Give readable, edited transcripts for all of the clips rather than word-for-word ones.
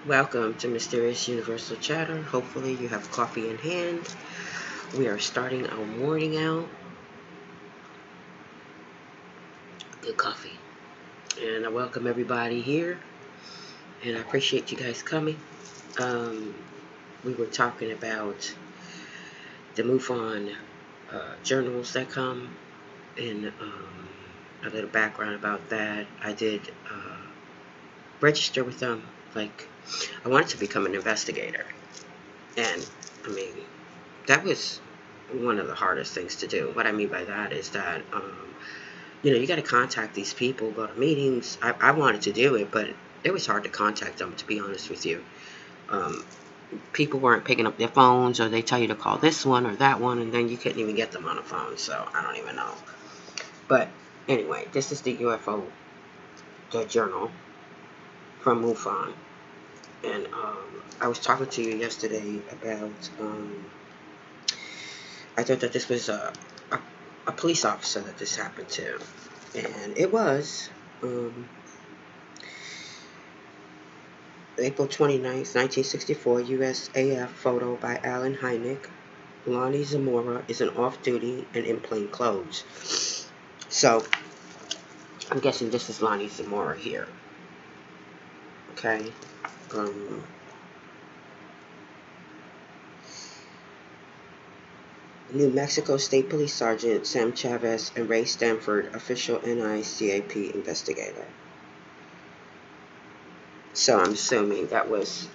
Welcome to Mysterious Universal Chatter. Hopefully, you have coffee in hand. We are starting our morning out. Good coffee. And I welcome everybody here. And I appreciate you guys coming. Um, we were talking about the MUFON journals that come, and a little background about that. I did register with them. I wanted to become an investigator. And, I mean, that was one of the hardest things to do. What I mean by that is that, you got to contact these people, go to meetings. I wanted to do it, but it was hard to contact them, to be honest with you. Um, People weren't picking up their phones, or they tell you to call this one or that one, and then you couldn't even get them on the phone, so I don't even know. But anyway, this is the UFO, the journal from MUFON. And I was talking to you yesterday about, I thought that this was a police officer that this happened to. And it was April 29th, 1964, USAF photo by Alan Hynek. Lonnie Zamora is an off-duty and in plain clothes. So, I'm guessing this is Lonnie Zamora here. Okay. New Mexico State Police Sergeant Sam Chavez and Ray Stanford, official NICAP investigator. So I'm assuming that was,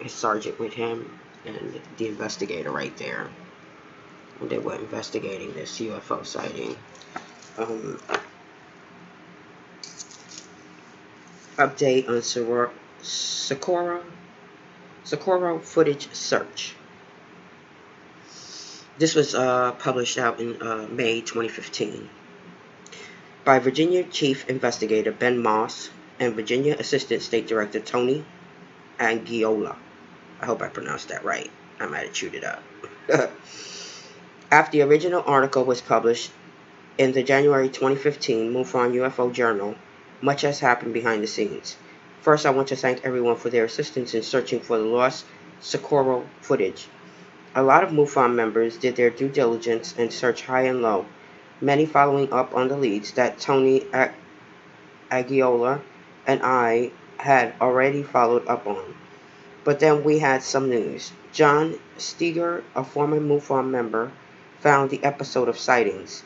his sergeant with him and the investigator right there. And they were investigating this UFO sighting. Update on Socorro footage search. This was published out in May 2015 by Virginia Chief Investigator Ben Moss and Virginia Assistant State Director Tony Angiola. I hope I pronounced that right. I might have chewed it up. After the original article was published in the January 2015 MUFON UFO Journal, much has happened behind the scenes. First, I want to thank everyone for their assistance in searching for the lost Socorro footage. A lot of MUFON members did their due diligence and searched high and low, many following up on the leads that Tony Agiola and I had already followed up on. But then we had some news. John Steger, a former MUFON member, found the episode of sightings.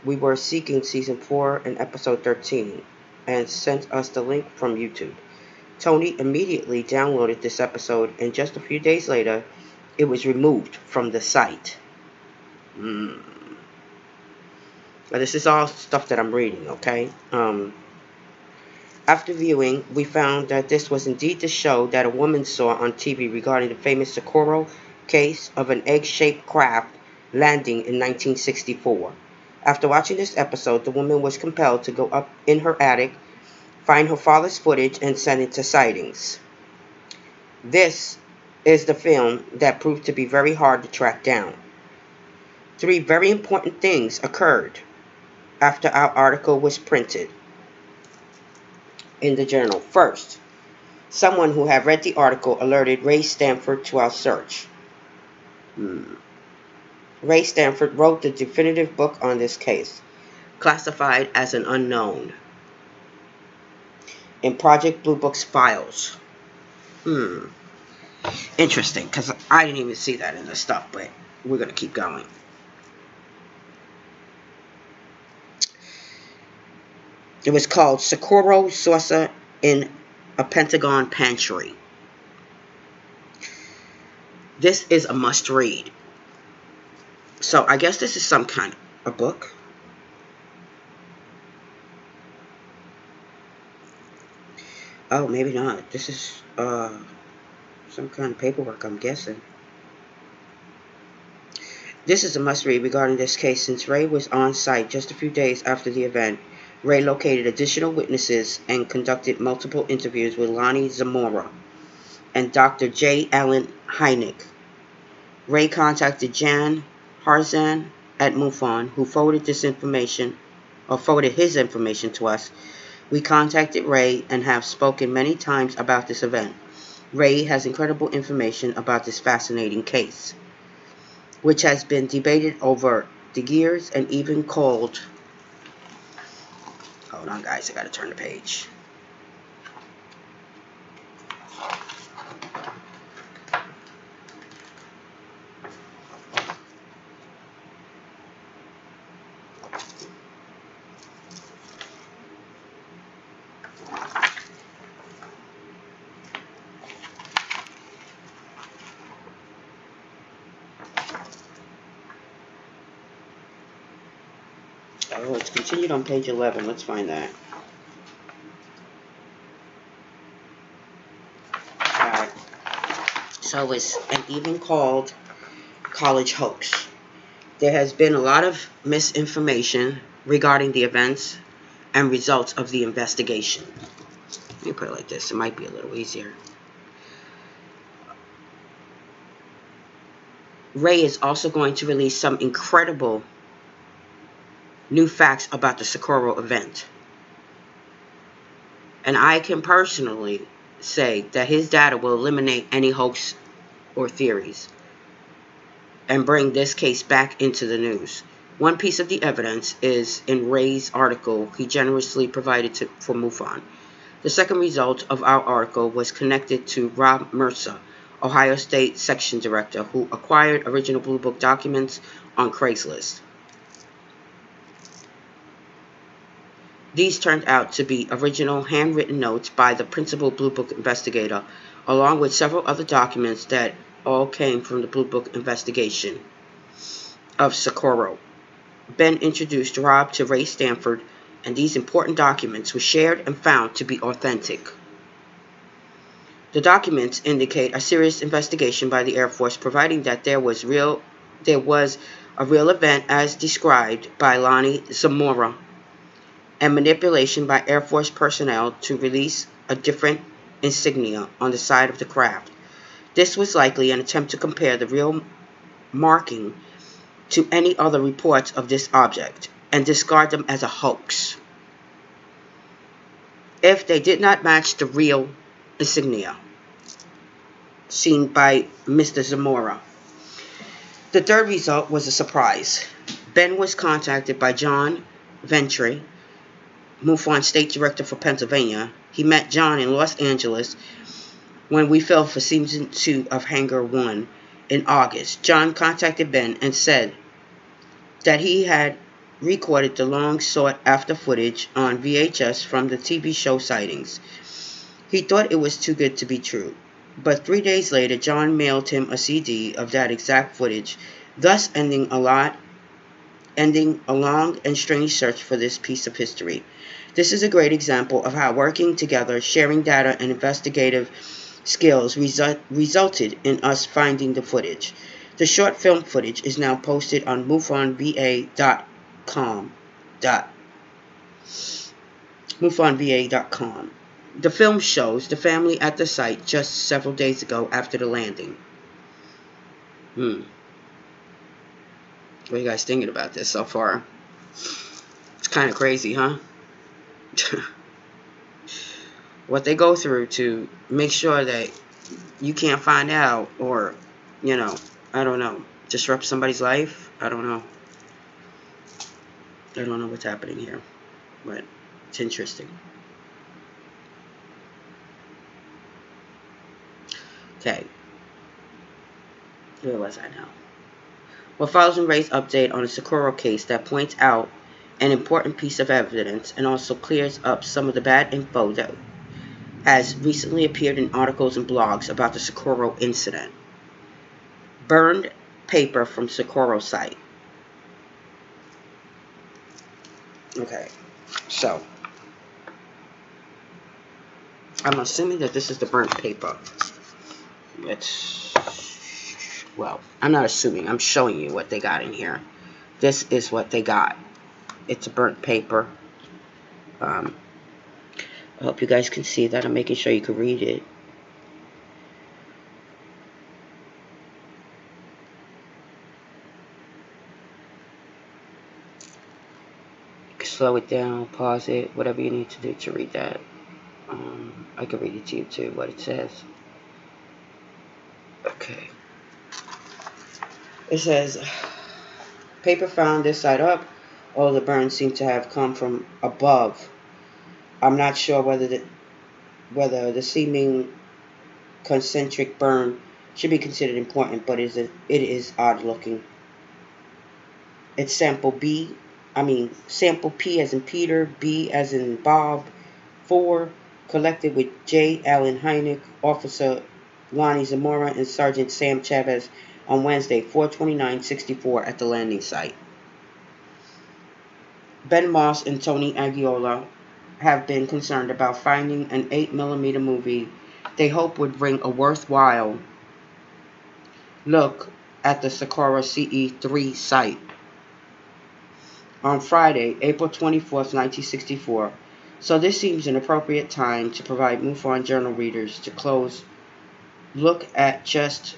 We were seeking season 4 and episode 13 and sent us the link from YouTube. Tony immediately downloaded this episode, and just a few days later, it was removed from the site. Now, this is all stuff that I'm reading, okay? After viewing, we found that this was indeed the show that a woman saw on TV regarding the famous Socorro case of an egg-shaped craft landing in 1964. After watching this episode, the woman was compelled to go up in her attic, find her father's footage, and send it to sightings. This is the film that proved to be very hard to track down. 3 very important things occurred after our article was printed in the journal. First, someone who had read the article alerted Ray Stanford to our search. Ray Stanford wrote the definitive book on this case, classified as an unknown, in Project Blue Book's files. Interesting, because I didn't even see that in the stuff, but we're going to keep going. It was called Socorro Saucer in a Pentagon Pantry. This is a must-read. So I guess this is some kind of a book. Oh, maybe not. This is some kind of paperwork, I'm guessing. This is a must-read regarding this case since Ray was on site just a few days after the event. Ray located additional witnesses and conducted multiple interviews with Lonnie Zamora and Dr. J. Allen Hynek. Ray contacted Jan Harzan at MUFON, who forwarded his information to us, We contacted Ray and have spoken many times about this event. Ray has incredible information about this fascinating case, which has been debated over the years and even called... Hold on, guys. I gotta turn the page. Oh, it's continued on page 11. Let's find that. Alright. So it's an even called college hoax. There has been a lot of misinformation regarding the events and results of the investigation. Let me put it like this. It might be a little easier. Ray is also going to release some incredible new facts about the Socorro event. And I can personally say that his data will eliminate any hoax or theories and bring this case back into the news. One piece of the evidence is in Ray's article he generously provided for MUFON. The second result of our article was connected to Rob Mercer, Ohio State Section Director, who acquired original Blue Book documents on Craigslist. These turned out to be original handwritten notes by the principal Blue Book investigator, along with several other documents that all came from the Blue Book investigation of Socorro. Ben introduced Rob to Ray Stanford, and these important documents were shared and found to be authentic. The documents indicate a serious investigation by the Air Force, providing that there was a real event as described by Lonnie Zamora, and manipulation by Air Force personnel to release a different insignia on the side of the craft. This was likely an attempt to compare the real marking to any other reports of this object and discard them as a hoax if they did not match the real insignia seen by Mr. Zamora. The third result was a surprise. Ben was contacted by John Ventry, MUFON State Director for Pennsylvania. He met John in Los Angeles when we filmed for Season 2 of Hangar 1 in August. John contacted Ben and said that he had recorded the long sought-after footage on VHS from the TV show sightings. He thought it was too good to be true, but 3 days later, John mailed him a CD of that exact footage, thus ending a long and strange search for this piece of history. This is a great example of how working together, sharing data, and investigative skills resulted in us finding the footage. The short film footage is now posted on MUFONVA.com. The film shows the family at the site just several days ago after the landing. What are you guys thinking about this so far? It's kind of crazy, huh? What they go through to make sure that you can't find out, or, I don't know, disrupt somebody's life. I don't know. I don't know what's happening here, but it's interesting. Okay. Where was I now? What follows in Ray's update on the Socorro case that points out an important piece of evidence and also clears up some of the bad info that has recently appeared in articles and blogs about the Socorro incident. Burned paper from Socorro site. Okay, so I'm assuming that this is the burnt paper. I'm not assuming. I'm showing you what they got in here. This is what they got. It's a burnt paper. I hope you guys can see that. I'm making sure you can read it. slow it down, pause it, whatever you need to do to read that. I can read it to you too, what it says. Okay. It says, paper found this side up. All the burns seem to have come from above. I'm not sure whether the seeming concentric burn should be considered important, but it is odd looking. It's sample P as in Peter, B as in Bob, 4, collected with J. Allen Hynek, Officer Lonnie Zamora, and Sergeant Sam Chavez on Wednesday, 4/29/64 at the landing site. Ben Moss and Tony Aguiola have been concerned about finding an 8mm movie they hope would bring a worthwhile look at the Socorro CE3 site. On Friday, April 24th, 1964. So this seems an appropriate time to provide MUFON Journal readers to close look at just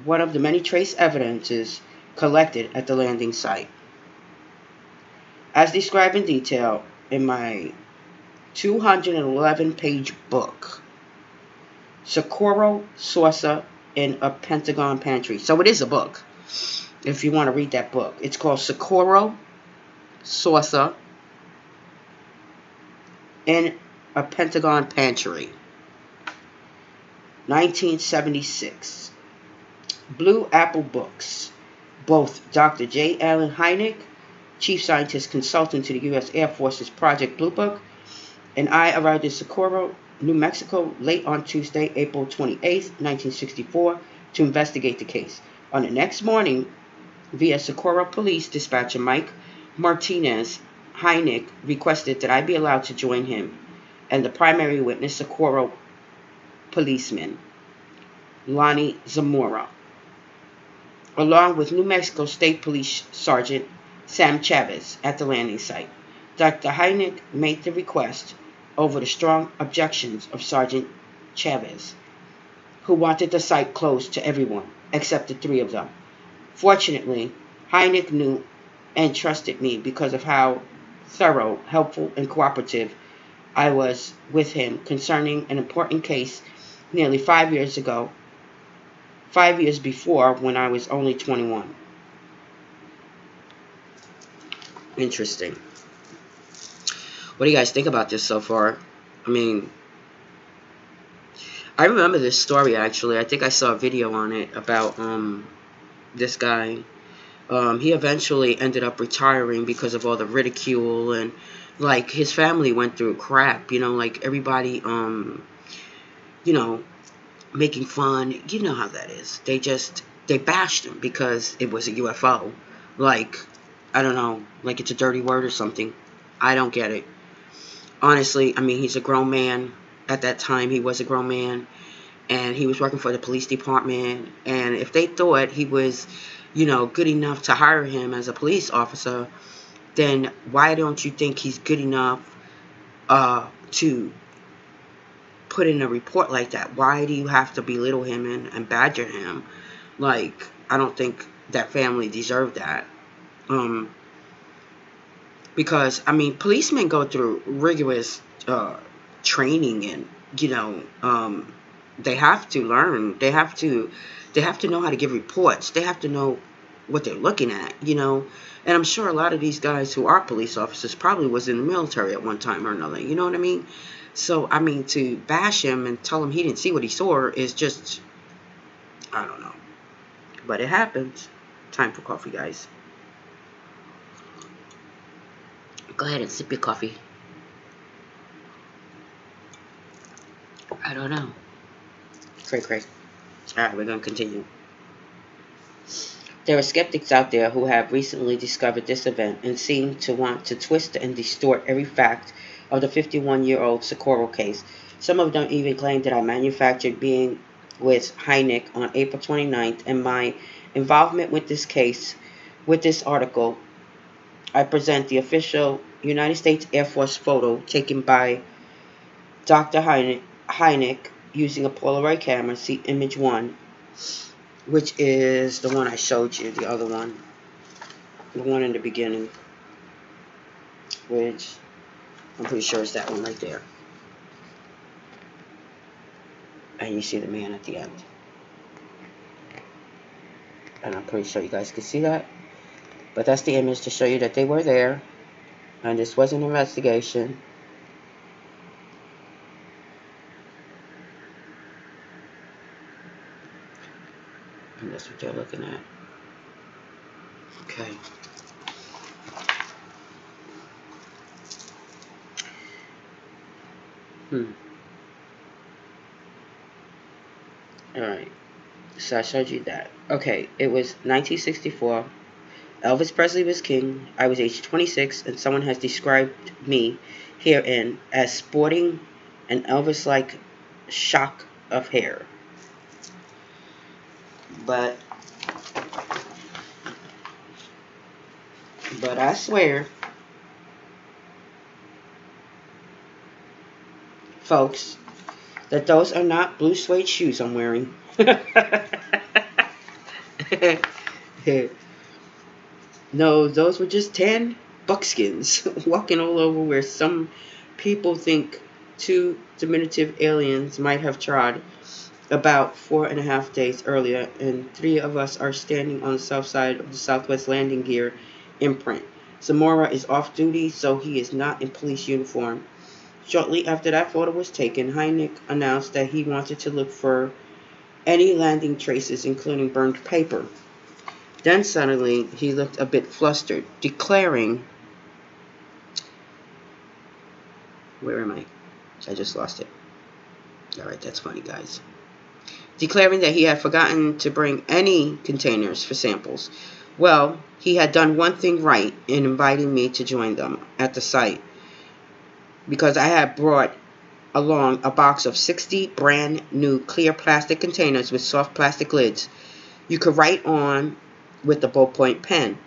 one of the many trace evidences collected at the landing site. As described in detail in my 211-page book, Socorro Saucer in a Pentagon Pantry. So it is a book, if you want to read that book. It's called Socorro Saucer in a Pentagon Pantry, 1976. Blue Apple Books. Both Dr. J. Allen Hynek, Chief Scientist Consultant to the U.S. Air Force's Project Blue Book, and I arrived in Socorro, New Mexico, late on Tuesday, April 28, 1964, to investigate the case. On the next morning, via Socorro Police Dispatcher Mike Martinez, Hynek requested that I be allowed to join him and the primary witness, Socorro policeman Lonnie Zamora, along with New Mexico State Police Sergeant Sam Chavez at the landing site. Dr. Hynek made the request over the strong objections of Sergeant Chavez, who wanted the site closed to everyone except the three of them. Fortunately, Hynek knew and trusted me because of how thorough, helpful, and cooperative I was with him concerning an important case nearly 5 years ago, 5 years before, when I was only 21. Interesting. What do you guys think about this so far? I mean, I remember this story actually. I think I saw a video on it about this guy. He eventually ended up retiring because of all the ridicule, and like his family went through crap, like everybody making fun. You know how that is. They bashed him because it was a UFO. Like, I don't know, like it's a dirty word or something. I don't get it. Honestly, I mean, he's a grown man. At that time, he was a grown man, and he was working for the police department. And if they thought he was, good enough to hire him as a police officer, then why don't you think he's good enough to put in a report like that? Why do you have to belittle him and badger him? Like, I don't think that family deserved that. Because, I mean, policemen go through rigorous training, and, they have to learn. They have to know how to give reports. They have to know what they're looking at, And I'm sure a lot of these guys who are police officers probably was in the military at one time or another. You know what I mean? So, I mean, to bash him and tell him he didn't see what he saw is just, I don't know. But it happens. Time for coffee, guys. Go ahead and sip your coffee. I don't know. Cray. Alright, we're going to continue. There are skeptics out there who have recently discovered this event and seem to want to twist and distort every fact of the 51-year-old Socorro case. Some of them even claim that I manufactured being with Hynek on April 29th, and my involvement with this case, with this article, I present the official United States Air Force photo taken by Dr. Hynek using a Polaroid camera, see image 1, which is the one I showed you, the other one, the one in the beginning. which I'm pretty sure it's that one right there. And you see the man at the end. And I'm pretty sure you guys can see that. But that's the image to show you that they were there. And this was an investigation. And that's what they're looking at. Okay. Alright. So I showed you that. Okay. It was 1964. Elvis Presley was king. I was age 26, and someone has described me herein as sporting an Elvis-like shock of hair. But I swear, folks, that those are not blue suede shoes I'm wearing. No, those were just tan buckskins walking all over where some people think two diminutive aliens might have trod about 4.5 days earlier, and 3 of us are standing on the south side of the Southwest landing gear imprint. Zamora is off duty, so he is not in police uniform. Shortly after that photo was taken, Hynek announced that he wanted to look for any landing traces, including burned paper. Then suddenly, he looked a bit flustered, declaring... Where am I? I just lost it. Alright, that's funny, guys. Declaring that he had forgotten to bring any containers for samples. Well, he had done one thing right in inviting me to join them at the site, because I had brought along a box of 60 brand new clear plastic containers with soft plastic lids. You could write on with a ballpoint pen.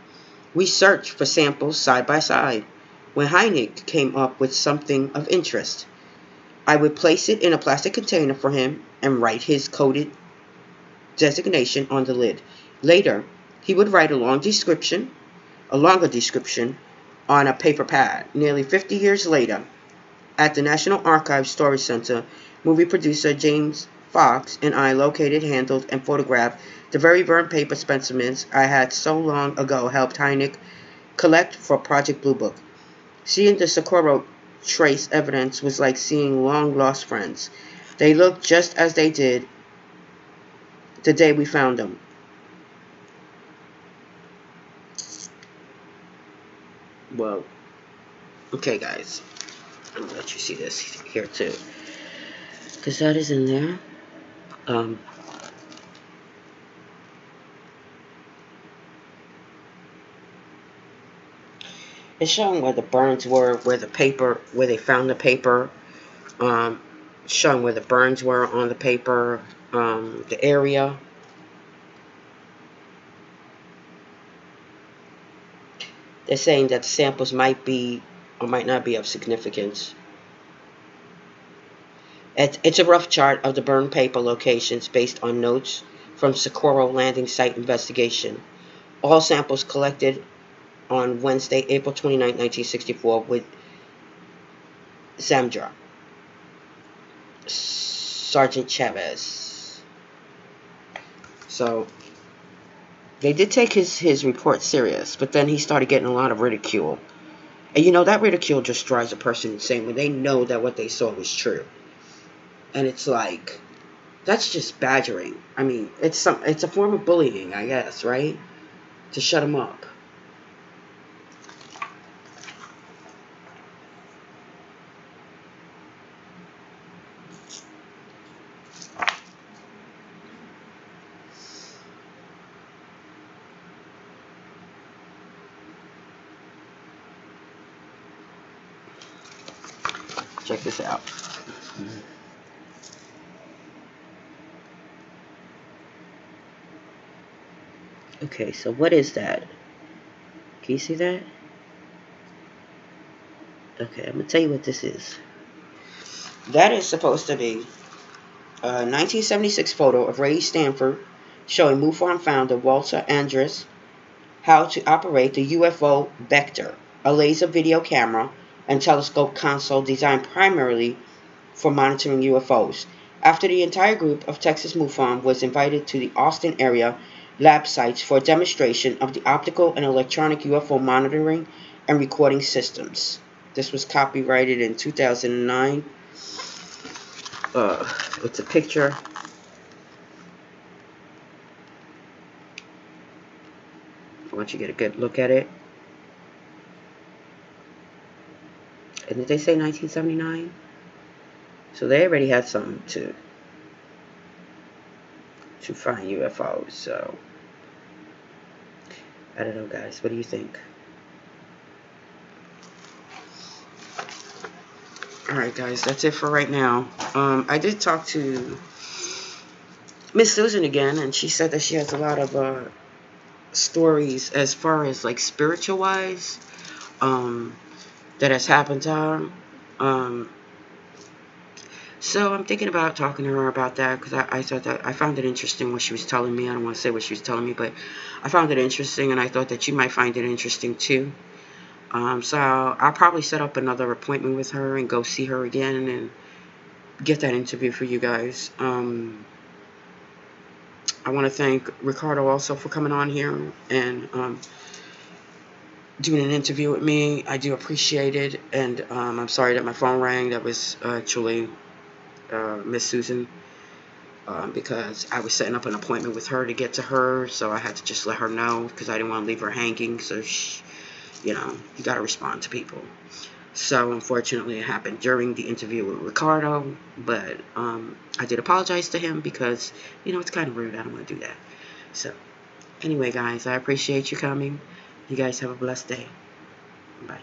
We searched for samples side by side. When Hynek came up with something of interest, I would place it in a plastic container for him and write his coded designation on the lid. Later, he would write a longer description on a paper pad. Nearly 50 years later, at the National Archives Storage Center, movie producer James Fox and I located, handled, and photographed the very burned paper specimens I had so long ago helped Hynek collect for Project Blue Book. Seeing the Socorro trace evidence was like seeing long-lost friends. They looked just as they did the day we found them. Well, okay, guys. I'm going to let you see this here, too. Because that is in there. It's showing where the burns were, where they found the paper, showing where the burns were on the paper, the area. They're saying that the samples might be or might not be of significance. It's a rough chart of the burned paper locations based on notes from Socorro landing site investigation. All samples collected on Wednesday, April 29, 1964, with Zamdra, Sergeant Chavez. So they did take his report serious, but then he started getting a lot of ridicule. And you know, that ridicule just drives a person insane when they know that what they saw was true. And it's like, that's just badgering. I mean, it's a form of bullying, I guess, right? To shut them up. Check this out. Okay, so what is that? Can you see that? Okay, I'm going to tell you what this is. That is supposed to be a 1976 photo of Ray Stanford showing MUFON founder Walter Andrus how to operate the UFO Vector. a laser video camera, and telescope console designed primarily for monitoring UFOs. After the entire group of Texas MUFON was invited to the Austin area lab sites for a demonstration of the optical and electronic UFO monitoring and recording systems. This was copyrighted in 2009. It's a picture. I want you to get a good look at it. And did they say 1979? So they already had something to find UFOs. So I don't know, guys. What do you think? Alright, guys. That's it for right now. I did talk to Miss Susan again, and she said that she has a lot of stories as far as like spiritual wise that has happened to her. So I'm thinking about talking to her about that, because I thought that I found it interesting what she was telling me. I don't want to say what she was telling me, but I found it interesting, and I thought that you might find it interesting too. So I'll probably set up another appointment with her and go see her again and get that interview for you guys. I want to thank Ricardo also for coming on here and doing an interview with me. I do appreciate it, and I'm sorry that my phone rang. That was actually Miss Susan, because I was setting up an appointment with her to get to her, so I had to just let her know because I didn't want to leave her hanging. So you got to respond to people. So unfortunately it happened during the interview with Ricardo, but I did apologize to him because it's kind of rude. I don't want to do that. So anyway, guys, I appreciate you coming. You guys have a blessed day. Bye.